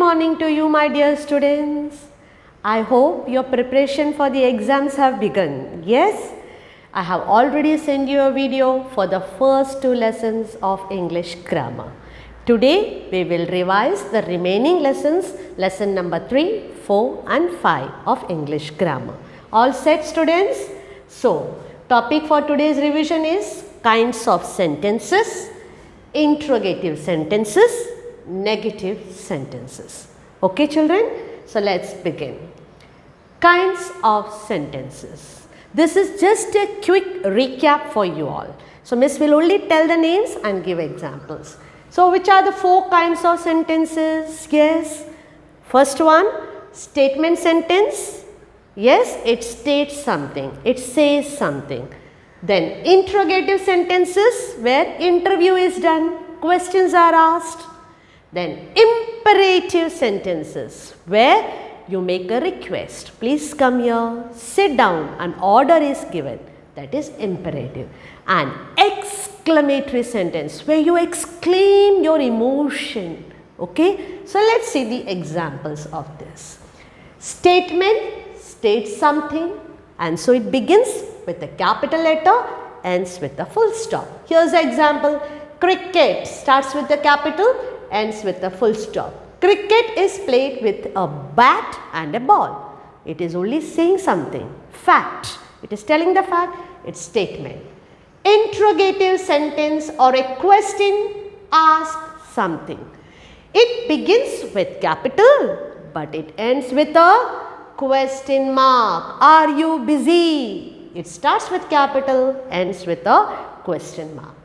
morning to you, my dear students. I hope your preparation for the exams have begun. Yes, I have already sent you a video for the first 2 lessons of English grammar. Today we will revise the remaining lessons, lesson number 3, 4 and 5 of English grammar. All set, students? So, topic for today's revision is kinds of sentences, interrogative sentences, negative sentences. Okay, children? So, let's begin. Kinds of sentences. This is just a quick recap for you all. So, Miss will only tell the names and give examples. So, which are the 4 kinds of sentences? Yes. First one, statement sentence. Yes, it states something. It says something. Then, interrogative sentences where interview is done, questions are asked. Then, imperative sentences where you make a request. Please come here, sit down, an order is given. That is imperative. And exclamatory sentence where you exclaim your emotion. Okay. So, let's see the examples of this. Statement states something and so it begins with a capital letter, ends with a full stop. Here's the example. Cricket starts with the capital, ends with a full stop. Cricket is played with a bat and a ball. It is only saying something. Fact. It is telling the fact. It's statement. Interrogative sentence or a question asks something. It begins with capital but it ends with a question mark. Are you busy? It starts with capital, ends with a question mark.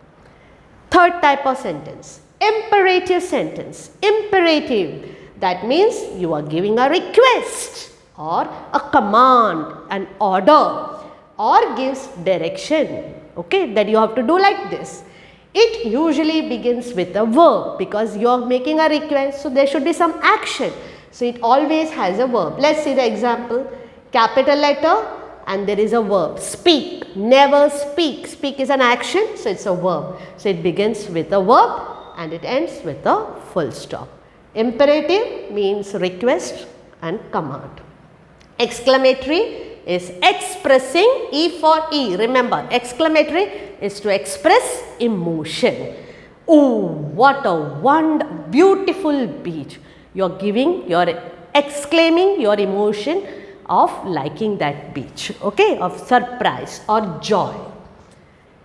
Third type of sentence, imperative sentence. Imperative, that means you are giving a request or a command, an order or gives direction. Okay, that you have to do like this. It usually begins with a verb because you are making a request, so there should be some action. So, it always has a verb. Let's see the example. Capital letter and there is a verb. Speak. Never speak. Speak is an action, so it's a verb. So, it begins with a verb and it ends with a full stop. Imperative means request and command. Exclamatory is expressing, E for E. Remember, exclamatory is to express emotion. Oh, what a beautiful beach. You are exclaiming your emotion of liking that beach, okay, of surprise or joy.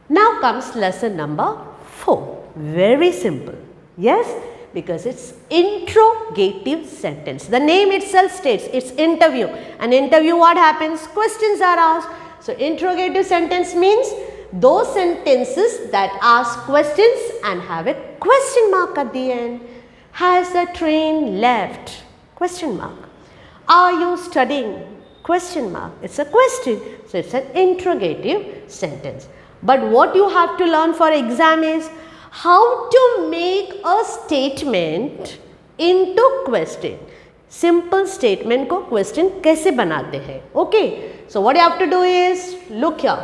Now comes lesson number 4. Very simple. Yes, because it's interrogative sentence. The name itself states it's interview. An interview, what happens? Questions are asked. So, interrogative sentence means those sentences that ask questions and have a question mark at the end. Has the train left? Question mark. Are you studying? Question mark. It's a question. So, it's an interrogative sentence. But what you have to learn for exam is how to make a statement into question. Simple statement ko question kaise banate hai? Okay. So, what you have to do is, look here.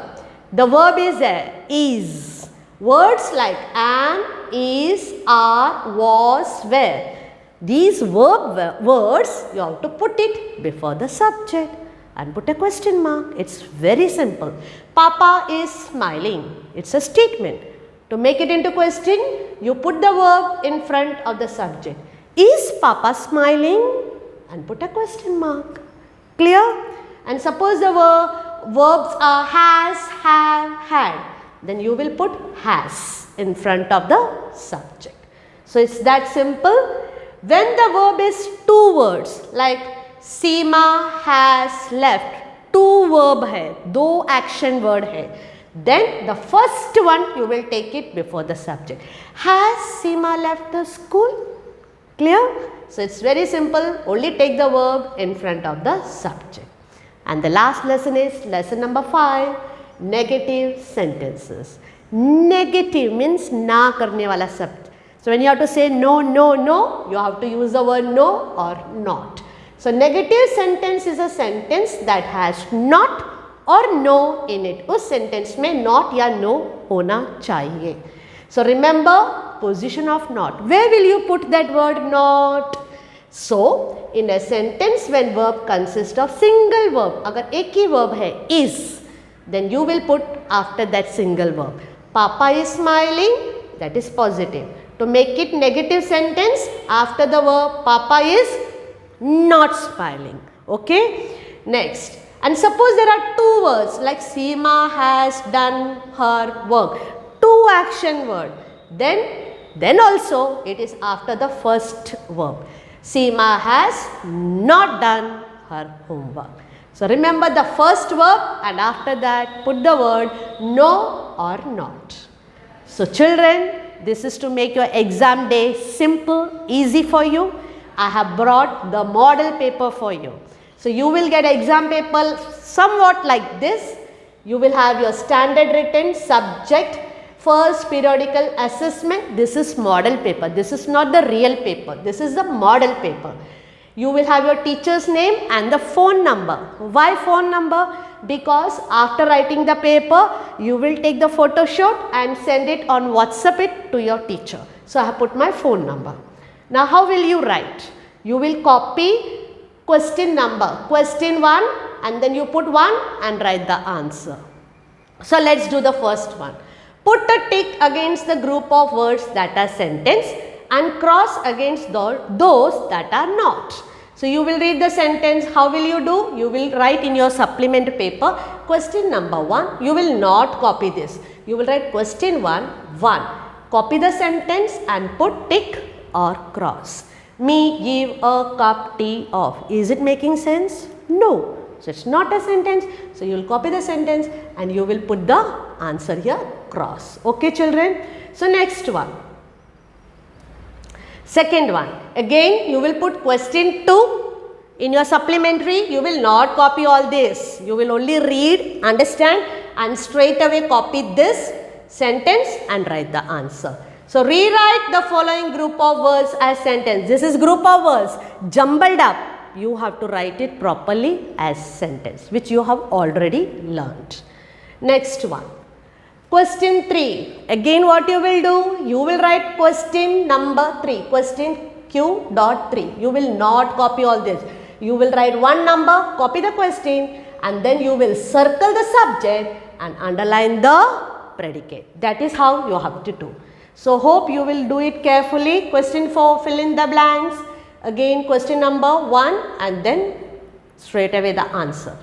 The verb is there, is. Words like am, is, are, was, were. These words you have to put it before the subject and put a question mark. It's very simple. Papa is smiling. It's a statement. To make it into question, you put the verb in front of the subject. Is Papa smiling? And put a question mark. Clear? And suppose the verbs are has, have, had. Then you will put has in front of the subject. So, it's that simple. When the verb is 2 words like Seema has left, 2 verb hai, 2 action word hai. Then the first one you will take it before the subject. Has Seema left the school? Clear? So, it's very simple. Only take the verb in front of the subject. And the last lesson is lesson number 5. Negative sentences. Negative means na karne wala शब्द. So, when you have to say no, no, no, you have to use the word no or not. So, negative sentence is a sentence that has not or no in it. उस sentence में not या no होना चाहिए. So, remember position of not. Where will you put that word not? So, in a sentence when verb consists of single verb, अगर एक ही verb है is, then you will put after that single verb. Papa is smiling, that is positive. To make it negative sentence, after the verb Papa is not smiling. Okay. Next. And suppose there are two words like Seema has done her work. Two action word. Then also it is after the first verb. Seema has not done her homework. So remember the first verb and after that put the word no or not. So children, this is to make your exam day simple, easy for you. I have brought the model paper for you. So you will get exam paper somewhat like this. You will have your standard written subject, first periodical assessment. This is model paper. This is not the real paper. This is the model paper. You will have your teacher's name and the phone number. Why phone number? Because after writing the paper, you will take the photo shoot and send it on WhatsApp it to your teacher. So I have put my phone number. Now how will you write? You will copy question number, question 1, and then you put 1 and write the answer. So let's do the first one. Put a tick against the group of words that are sentence and cross against those that are not. So you will read the sentence. How will you do? You will write in your supplement paper question number 1. You will not copy this. You will write question 1. Copy the sentence and put tick or cross. Me give a cup tea of. Is it making sense? No. So it's not a sentence. So you will copy the sentence and you will put the answer here, cross. Okay children. So next one. Second one. Again you will put question 2. In your supplementary you will not copy all this. You will only read, understand and straight away copy this sentence and write the answer. So rewrite the following group of words as sentence. This is group of words jumbled up. You have to write it properly as sentence, which you have already learned. Next one. Question 3. Again what you will do? You will write question number 3. Question Q.3. You will not copy all this. You will write one number, copy the question and then you will circle the subject and underline the predicate. That is how you have to do. So hope you will do it carefully. Question 4, fill in the blanks. Again question number 1 and then straight away the answer.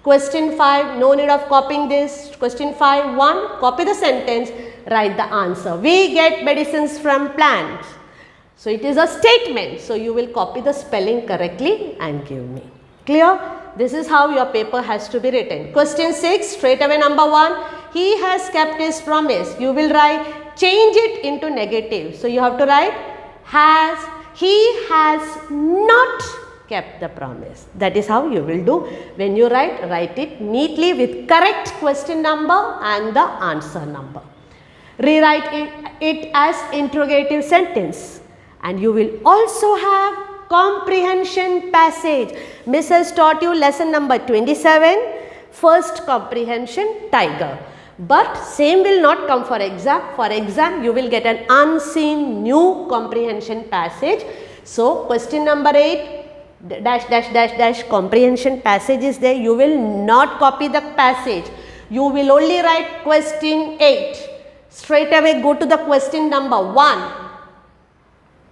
Question 5, no need of copying this. Question 5, 1, copy the sentence, write the answer. We get medicines from plants. So it is a statement. So you will copy the spelling correctly and give me. Clear? This is how your paper has to be written. Question 6, straight away number 1, he has kept his promise. You will write, change it into negative. So you have to write he has not kept the promise. That is how you will do. When you write it neatly with correct question number and the answer number. Rewrite it as interrogative sentence. And you will also have comprehension passage. Miss has taught you lesson number 27, first comprehension tiger. But same will not come for exam. For exam you will get an unseen new comprehension passage. So question number 8 -- comprehension passage is there. You will not copy the passage. You will only write question 8. Straight away go to the question number 1.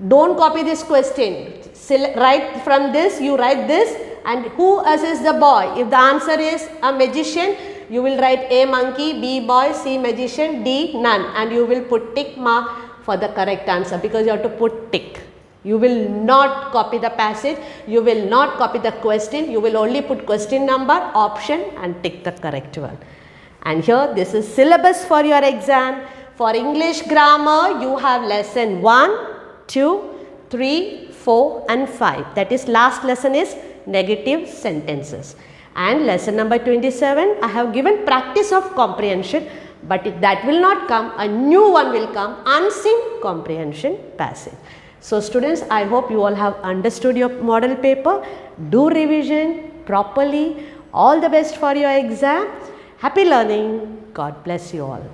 Don't copy this question. Write from this, you write this and who assists the boy. If the answer is a magician, you will write A monkey, B boy, C magician, D none and you will put tick mark for the correct answer because you have to put tick. You will not copy the passage, you will not copy the question, you will only put question number, option and tick the correct one. And here this is syllabus for your exam. For English grammar you have lesson 1, 2, 3, 4 and 5. That is last lesson is negative sentences. And lesson number 27 I have given practice of comprehension, but if that will not come, a new one will come, unseen comprehension passage. So students, I hope you all have understood your model paper. Do revision properly. All the best for your exam. Happy learning. God bless you all.